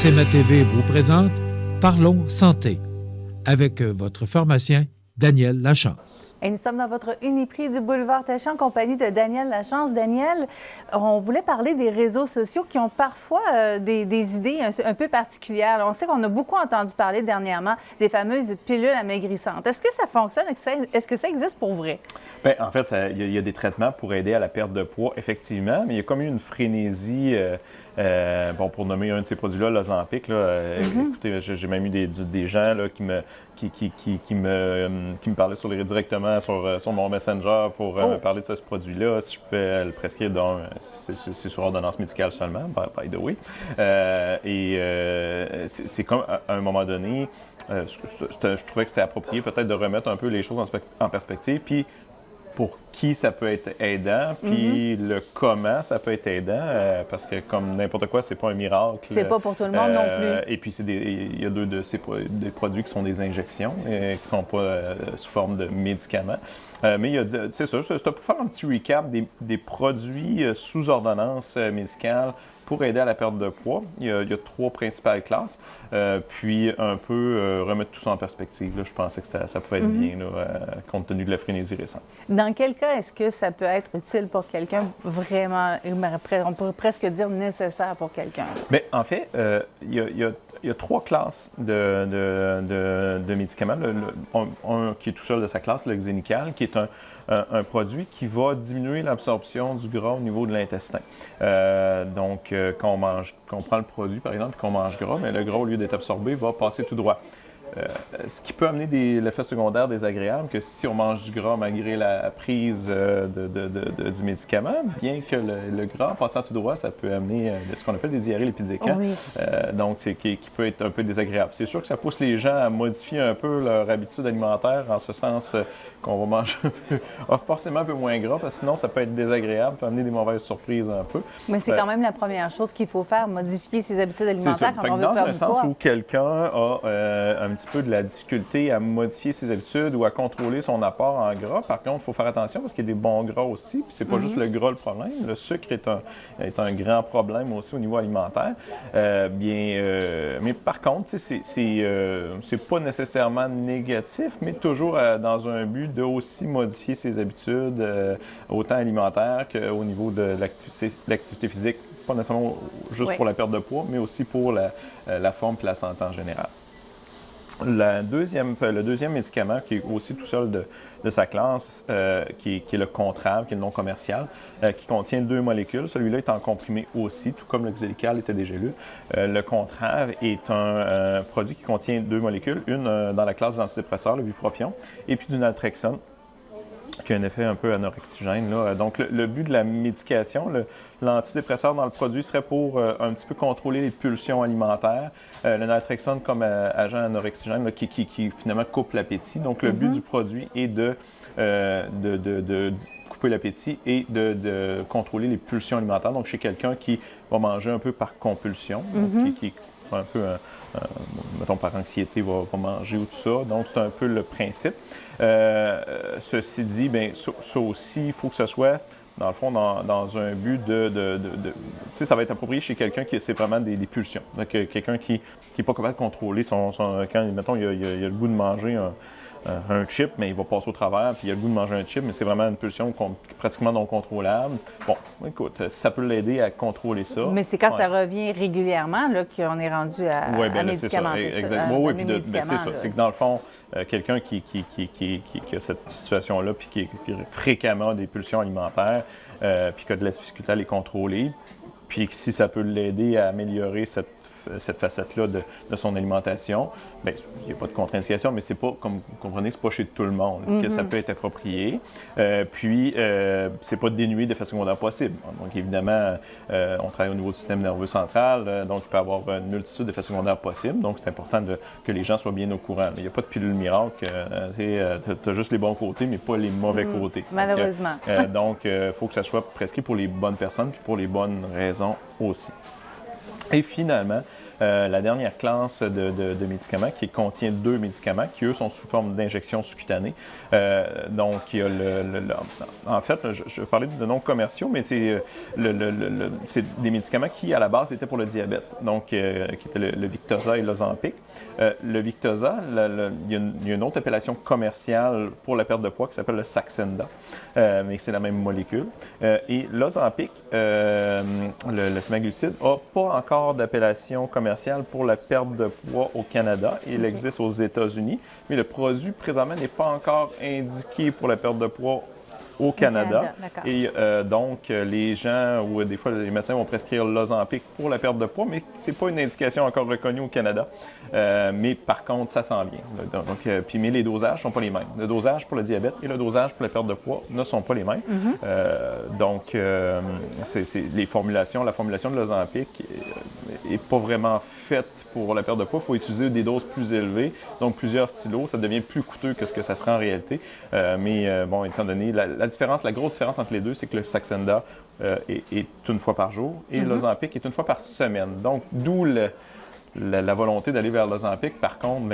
SMA TV vous présente Parlons Santé avec votre pharmacien Daniel Lachance. Et nous sommes dans votre Uniprix du boulevard Taché en compagnie de Daniel Lachance. Daniel, on voulait parler des réseaux sociaux qui ont parfois des idées un peu particulières. On sait qu'on a beaucoup entendu parler dernièrement des fameuses pilules amaigrissantes. Est-ce que ça fonctionne? Est-ce que ça existe pour vrai? Bien, en fait, il y a des traitements pour aider à la perte de poids, effectivement, mais il y a comme eu une frénésie, pour nommer un de ces produits-là, l'Ozempic. Écoutez, j'ai même eu des gens là, qui me parlaient directement sur mon Messenger pour me parler de ce produit-là, si je pouvais le prescrire. C'est sur ordonnance médicale seulement, by the way. C'est comme, à un moment donné, je trouvais que c'était approprié peut-être de remettre un peu les choses en perspective, puis pour qui ça peut être aidant, puis le comment ça peut être aidant, parce que comme n'importe quoi, c'est pas un miracle. C'est pas pour tout le monde non plus. Et puis, il y a des produits qui sont des injections, qui sont pas sous forme de médicaments. Mais c'est ça, c'est pour faire un petit recap des produits sous ordonnance médicale pour aider à la perte de poids. Il y a 3 principales classes. Puis un peu remettre tout ça en perspective. Là, je pensais que ça pouvait être bien, là, compte tenu de la frénésie récente. Dans quel cas est-ce que ça peut être utile pour quelqu'un vraiment, on pourrait presque dire nécessaire pour quelqu'un? Bien, en fait, il y a 3 classes de médicaments. Un qui est tout seul de sa classe, le Xénical, qui est un produit qui va diminuer l'absorption du gras au niveau de l'intestin. Donc, quand on prend le produit, par exemple, qu'on mange gras, mais le gras, au lieu d'être absorbé, va passer tout droit. Ce qui peut amener des effets secondaires désagréables, que si on mange du gras malgré la prise du médicament, bien que le gras, en passant tout droit, ça peut amener ce qu'on appelle des diarrhées lipidiques. Oui. Donc, qui peut être un peu désagréable. C'est sûr que ça pousse les gens à modifier un peu leur habitude alimentaire, en ce sens qu'on va manger forcément un peu moins gras, parce que sinon, ça peut être désagréable, peut amener des mauvaises surprises un peu. Mais c'est quand même la première chose qu'il faut faire, modifier ses habitudes alimentaires quand on veut perdre du poids. Dans un sens où quelqu'un a un petit peu de la difficulté à modifier ses habitudes ou à contrôler son apport en gras. Par contre, il faut faire attention parce qu'il y a des bons gras aussi. Puis c'est pas juste le gras le problème. Le sucre est un grand problème aussi au niveau alimentaire. Mais par contre, c'est pas nécessairement négatif, mais toujours dans un but de aussi modifier ses habitudes, autant alimentaires qu'au niveau de l'activité physique. Pas nécessairement juste pour la perte de poids, mais aussi pour la forme et la santé en général. Le deuxième médicament, qui est aussi tout seul de sa classe, qui est le Contrave, qui est le nom commercial, qui contient 2 molécules. Celui-là est en comprimé aussi, tout comme le Xénical était des gélules. Le Contrave est un produit qui contient 2 molécules, une dans la classe des antidépresseurs, le bupropion, et puis du naltrexone, qui a un effet un peu anorexigène. Là. Donc, le but de la médication, l'antidépresseur dans le produit serait pour un petit peu contrôler les pulsions alimentaires. Le naltrexone comme agent anorexigène là, qui finalement coupe l'appétit. Donc, le but du produit est de couper l'appétit et de contrôler les pulsions alimentaires. Donc, chez quelqu'un qui va manger un peu par compulsion, donc, qui un peu, mettons, par anxiété, va manger ou tout ça. Donc, c'est un peu le principe. Ceci dit, bien, ça aussi, il faut que ce soit, dans le fond, dans un but tu sais, ça va être approprié chez quelqu'un qui c'est vraiment des pulsions. Donc, quelqu'un qui n'est pas capable de contrôler quand, mettons, il a le goût de manger un chip, mais il va passer au travers, puis il a le goût de manger un chip, mais c'est vraiment une pulsion pratiquement non contrôlable. Bon, écoute, ça peut l'aider à contrôler ça. Mais c'est quand ça revient régulièrement là, qu'on est rendu à médicamenter ça. Exactement. Oui, puis c'est ça. C'est que dans le fond, quelqu'un qui a cette situation-là, puis qui fréquemment a des pulsions alimentaires, puis qui a de la difficulté à les contrôler, puis si ça peut l'aider à améliorer cette facette-là de son alimentation, bien, il n'y a pas de contre-indication, mais c'est pas, comme vous comprenez, c'est pas chez tout le monde que ça peut être approprié. Puis, c'est pas dénué d'effets secondaires possibles. Donc, évidemment, on travaille au niveau du système nerveux central, donc il peut y avoir une multitude d'effets secondaires possibles. Donc, c'est important que les gens soient bien au courant. Il n'y a pas de pilule miracle. Tu as juste les bons côtés, mais pas les mauvais côtés. Malheureusement. Donc, il faut que ça soit prescrit pour les bonnes personnes puis pour les bonnes raisons aussi. Et finalement, la dernière classe de médicaments qui contient 2 médicaments qui, eux, sont sous forme d'injection sous-cutanée. Donc, il y a en fait, je parlais de noms commerciaux, mais c'est des médicaments qui, à la base, étaient pour le diabète, donc qui étaient le Victoza et l'Ozempic. Le Victoza, il y a une autre appellation commerciale pour la perte de poids qui s'appelle le Saxenda, mais c'est la même molécule. Et l'Ozempic, le semaglutide, n'a pas encore d'appellation commerciale pour la perte de poids au Canada. Il existe aux États-Unis, mais le produit présentement n'est pas encore indiqué pour la perte de poids au Canada. Et donc, les gens ou des fois, les médecins vont prescrire l'Ozempic pour la perte de poids, mais ce n'est pas une indication encore reconnue au Canada. Mais par contre, ça s'en vient. Donc, mais les dosages ne sont pas les mêmes. Le dosage pour le diabète et le dosage pour la perte de poids ne sont pas les mêmes. Donc, la formulation de l'Ozempic n'est pas vraiment faite pour la perte de poids. Il faut utiliser des doses plus élevées, donc plusieurs stylos. Ça devient plus coûteux que ce que ça sera en réalité. Mais bon, étant donné la grosse différence entre les deux, c'est que le Saxenda est une fois par jour et l'Ozempic est une fois par semaine. Donc, d'où la volonté d'aller vers l'Ozempic, par contre,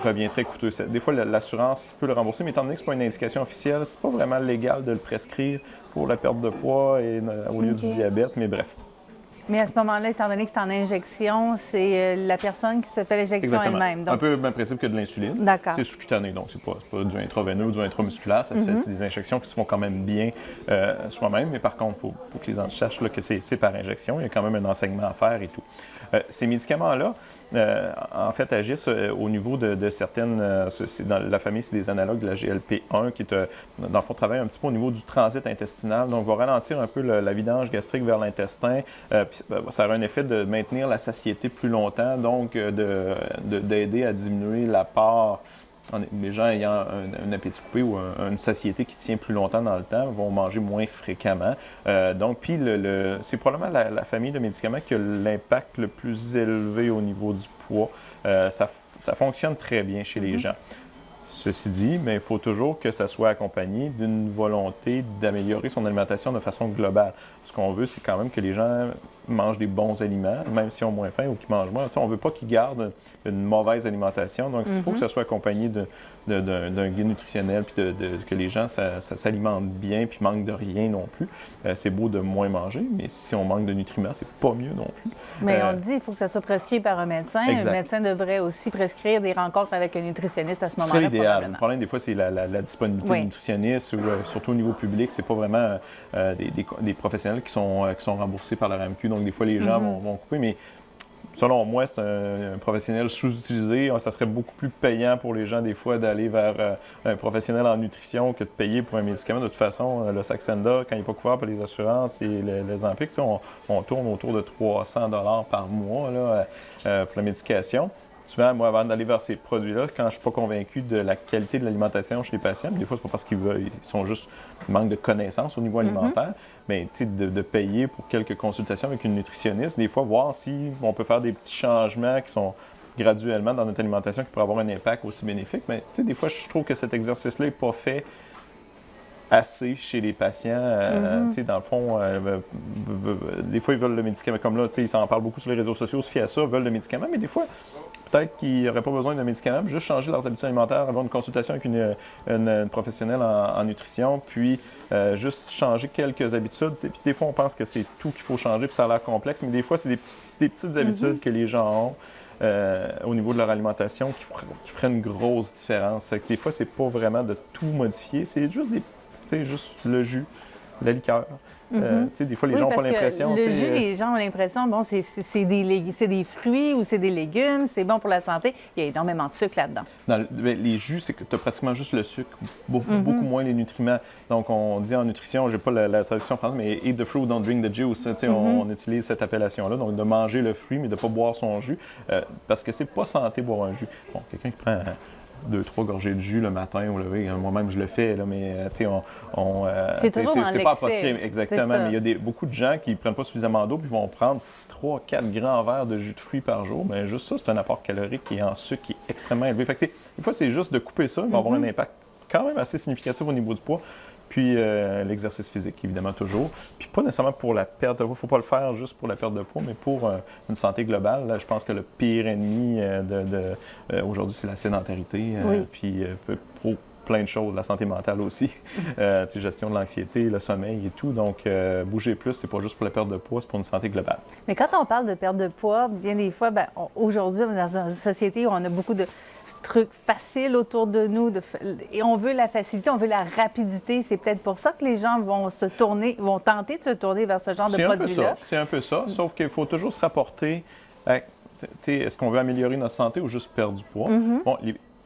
revient très coûteux. Des fois, l'assurance peut le rembourser, mais étant donné que ce n'est pas une indication officielle, c'est pas vraiment légal de le prescrire pour la perte de poids au lieu du diabète, mais bref. Mais à ce moment-là, étant donné que c'est en injection, c'est la personne qui se fait l'injection elle-même. Donc... Un peu le même principe que de l'insuline. D'accord. C'est sous-cutané, donc c'est pas du intraveineux ou du intramusculaire. Ça se fait, c'est des injections qui se font quand même bien soi-même, mais par contre, il faut que les gens sachent là, que c'est par injection. Il y a quand même un enseignement à faire et tout. Ces médicaments-là, en fait, agissent au niveau de certaines... dans la famille, c'est des analogues de la GLP-1 qui, dans le fond, travaille un petit peu au niveau du transit intestinal. Donc, va ralentir un peu la vidange gastrique vers l'intestin. Puis, ça aura un effet de maintenir la satiété plus longtemps, donc d'aider à diminuer l'apport. Les gens ayant un appétit coupé ou une satiété qui tient plus longtemps dans le temps vont manger moins fréquemment. Donc, puis c'est probablement la famille de médicaments qui a l'impact le plus élevé au niveau du poids. Ça fonctionne très bien chez les gens. Ceci dit, mais il faut toujours que ça soit accompagné d'une volonté d'améliorer son alimentation de façon globale. Ce qu'on veut, c'est quand même que les gens mangent des bons aliments, même s'ils ont moins faim ou qu'ils mangent moins. On ne veut pas qu'ils gardent une mauvaise alimentation. Donc, il faut que ça soit accompagné d'un guide nutritionnel, puis que les gens s'alimentent bien, puis manquent de rien non plus. C'est beau de moins manger, mais si on manque de nutriments, c'est pas mieux non plus. Mais on le dit, il faut que ça soit prescrit par un médecin. Exact. Le médecin devrait aussi prescrire des rencontres avec un nutritionniste à ce moment-là. C'est l'idéal. Le problème, des fois, c'est la disponibilité de nutritionnistes, ou surtout au niveau public, c'est pas vraiment des professionnels qui sont remboursés par la RAMQ. Donc, des fois, les gens vont couper, mais selon moi, c'est un professionnel sous-utilisé. Ça serait beaucoup plus payant pour les gens, des fois, d'aller vers un professionnel en nutrition que de payer pour un médicament. De toute façon, le Saxenda, quand il n'est pas couvert par les assurances et les Ozempic, on tourne autour de 300 $ par mois là, pour la médication. Souvent, moi, avant d'aller vers ces produits-là, quand je ne suis pas convaincu de la qualité de l'alimentation chez les patients, des fois, c'est pas parce qu'ils sont juste manque de connaissances au niveau alimentaire, mais de payer pour quelques consultations avec une nutritionniste, des fois, voir si on peut faire des petits changements qui sont graduellement dans notre alimentation qui pourraient avoir un impact aussi bénéfique. Mais des fois, je trouve que cet exercice-là n'est pas fait assez chez les patients. Dans le fond, des fois, ils veulent le médicament. Comme là, ils s'en parlent beaucoup sur les réseaux sociaux, se fient à ça, veulent le médicament, mais des fois, peut-être qu'ils n'auraient pas besoin d'un médicament, juste changer leurs habitudes alimentaires, avoir une consultation avec une professionnelle en nutrition, puis juste changer quelques habitudes. Puis des fois, on pense que c'est tout qu'il faut changer, puis ça a l'air complexe, mais des fois, c'est des petites habitudes que les gens ont au niveau de leur alimentation qui feraient une grosse différence. Des fois, c'est pas vraiment de tout modifier, c'est juste juste le jus, la liqueur. Des fois, les gens n'ont pas l'impression. Le jus, les gens ont l'impression, bon, c'est des fruits ou c'est des légumes, c'est bon pour la santé. Il y a énormément de sucre là-dedans. Les jus, c'est que tu as pratiquement juste le sucre, beaucoup moins les nutriments. Donc, on dit en nutrition, je n'ai pas la traduction française, mais eat the fruit, don't drink the juice. On utilise cette appellation-là, donc de manger le fruit, mais de ne pas boire son jus, parce que c'est pas santé boire un jus. Bon, quelqu'un qui prend 2-3 gorgées de jus le matin au lever. Moi-même, je le fais, là, mais c'est toujours dans c'est pas à proscrire. Exactement. Mais il y a beaucoup de gens qui ne prennent pas suffisamment d'eau puis vont prendre 3-4 grands verres de jus de fruits par jour. Mais juste ça, c'est un apport calorique qui est en sucre qui est extrêmement élevé. Fait que, des fois, c'est juste de couper ça. Il va avoir un impact quand même assez significatif au niveau du poids. Puis l'exercice physique, évidemment, toujours. Puis pas nécessairement pour la perte de poids. Il ne faut pas le faire juste pour la perte de poids, mais pour une santé globale. Là, je pense que le pire ennemi aujourd'hui, c'est la sédentarité. Oui. Puis pour plein de choses, la santé mentale aussi, gestion de l'anxiété, le sommeil et tout. Donc, bouger plus, c'est pas juste pour la perte de poids, c'est pour une santé globale. Mais quand on parle de perte de poids, bien des fois, aujourd'hui, on est dans une société où on a beaucoup de trucs faciles autour de nous et on veut la facilité, on veut la rapidité. C'est peut-être pour ça que les gens vont tenter de se tourner vers ce genre de produit-là. C'est un peu ça, sauf qu'il faut toujours se rapporter à, est-ce qu'on veut améliorer notre santé ou juste perdre du poids? Bon,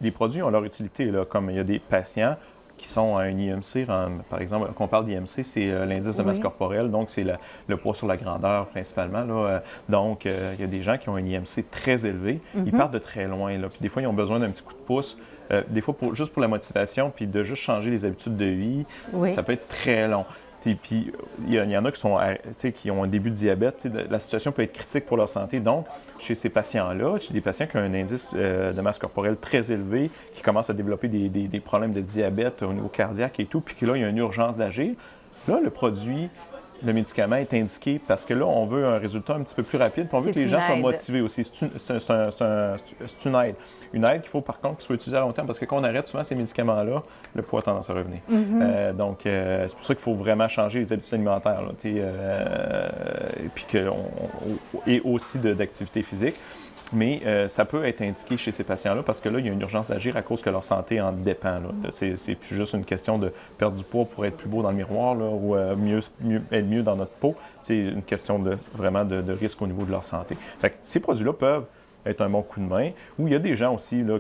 les produits ont leur utilité, là, comme il y a des patients qui sont à un IMC, par exemple, quand on parle d'IMC, c'est l'indice de masse corporelle, donc c'est le poids sur la grandeur principalement. Là. Donc, il y a des gens qui ont un IMC très élevé, ils partent de très loin, là, puis des fois, ils ont besoin d'un petit coup de pouce, des fois juste pour la motivation, puis de juste changer les habitudes de vie, ça peut être très long. Puis il y en a qui ont un début de diabète. La situation peut être critique pour leur santé. Donc, chez ces patients-là, chez des patients qui ont un indice de masse corporelle très élevé, qui commencent à développer des problèmes de diabète au niveau cardiaque et tout, puis que là, il y a une urgence d'agir, là, le médicament est indiqué parce que là, on veut un résultat un petit peu plus rapide, puis on veut que les gens soient motivés aussi. C'est une aide. Une aide qu'il faut, par contre, qu'il soit utilisée à long terme, parce que quand on arrête souvent ces médicaments-là, le poids a tendance à revenir. Donc, c'est pour ça qu'il faut vraiment changer les habitudes alimentaires, là, et aussi d'activité physique. Mais ça peut être indiqué chez ces patients-là parce que là, il y a une urgence d'agir à cause que leur santé en dépend. C'est plus juste une question de perdre du poids pour être plus beau dans le miroir là, ou être mieux dans notre peau. C'est une question vraiment de risque au niveau de leur santé. Fait que ces produits-là peuvent être un bon coup de main. Ou il y a des gens aussi là,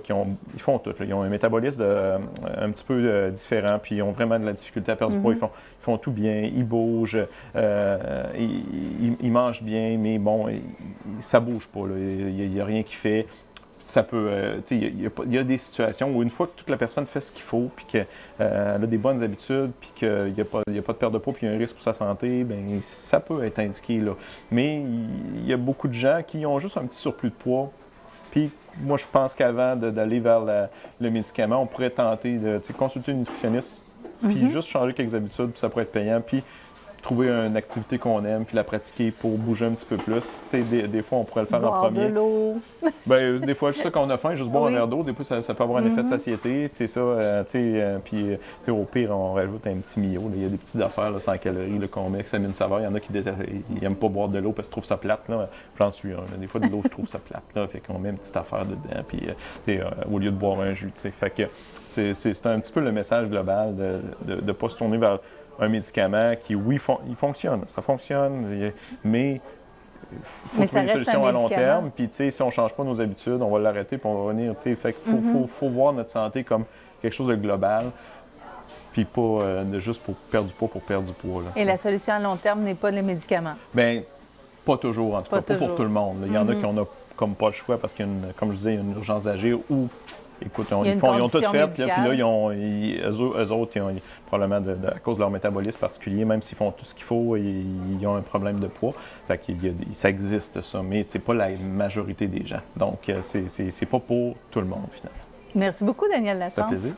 ils font tout. Là. Ils ont un métabolisme un petit peu différent, puis ils ont vraiment de la difficulté à perdre du poids. Ils font tout bien, ils bougent, ils mangent bien, mais bon, ça bouge pas. Là. Il n'y a rien qui fait. Ça peut, il y a des situations où une fois que toute la personne fait ce qu'il faut, puis qu'elle a des bonnes habitudes, puis qu'il n'y a pas de perte de poids, puis il y a un risque pour sa santé, bien, ça peut être indiqué là. Mais il y a beaucoup de gens qui ont juste un petit surplus de poids. Puis moi, je pense qu'avant d'aller vers le médicament, on pourrait tenter de consulter une nutritionniste, puis juste changer quelques habitudes, puis ça pourrait être payant. Puis trouver une activité qu'on aime puis la pratiquer pour bouger un petit peu plus. Des fois, on pourrait le faire en premier. Boire de l'eau. Bien, des fois, juste ça, quand on a faim, juste boire un verre d'eau, des fois, ça peut avoir un effet de satiété. Puis au pire, on rajoute un petit Mio. Il y a des petites affaires là, sans calories là, qu'on met, que ça met une saveur. Il y en a qui n'aiment pas boire de l'eau parce qu'ils trouvent ça plate. J'en suis un. Là. Des fois, de l'eau, je trouve ça plate. Là, fait qu'on met une petite affaire dedans puis, au lieu de boire un jus. Fait que c'est un petit peu le message global de ne pas se tourner vers un médicament qui, oui, il fonctionne, ça fonctionne, mais il faut trouver une solution à long terme. Puis, si on ne change pas nos habitudes, on va l'arrêter puis on va revenir. Fait qu'il faut voir notre santé comme quelque chose de global, puis pas juste pour perdre du poids pour perdre du poids. Là. Et la solution à long terme n'est pas le médicament? Bien, pas toujours, en tout cas, pas pour tout le monde. Là. Il y en a qui en ont comme pas le choix parce qu'il y a, comme je disais, il y a une urgence d'agir ou. Écoute, ils ont tout fait, puis là, eux autres, ils ont probablement, à cause de leur métabolisme particulier, même s'ils font tout ce qu'il faut, ils ont un problème de poids. Fait que ça existe, ça, mais c'est pas la majorité des gens. Donc, c'est pas pour tout le monde, finalement. Merci beaucoup, Daniel Lachance. Ça fait plaisir.